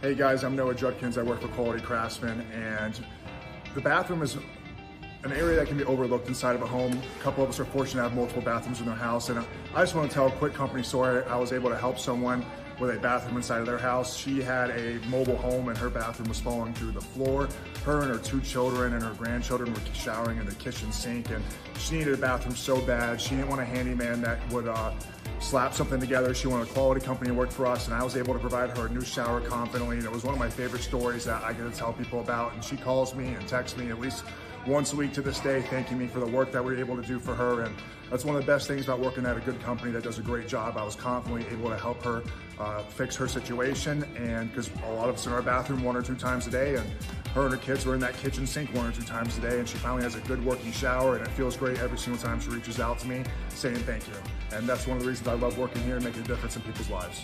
Hey guys, I'm Noah Judkins. I work for Quality Craftsmen, and the bathroom is an area that can be overlooked inside of a home. A couple of us are fortunate to have multiple bathrooms in their house, and I just want to tell a quick company story. I was able to help someone with a bathroom inside of their house. She had a mobile home and her bathroom was falling through the floor. Her and her 2 children and her grandchildren were showering in the kitchen sink, and she needed a bathroom so bad. She didn't want a handyman that would slap something together. She wanted a quality company to work for us, and I was able to provide her a new shower confidently. And it was one of my favorite stories that I get to tell people about. And she calls me and texts me at least once a week to this day, thanking me for the work that we were able to do for her. And that's one of the best things about working at a good company that does a great job. I was confidently able to help her fix her situation, and because a lot of us in our bathroom 1 or 2 times a day, and her and her kids were in that kitchen sink 1 or 2 times a day, and she finally has a good working shower, and it feels great every single time she reaches out to me saying thank you. And that's one of the reasons I love working here and making a difference in people's lives.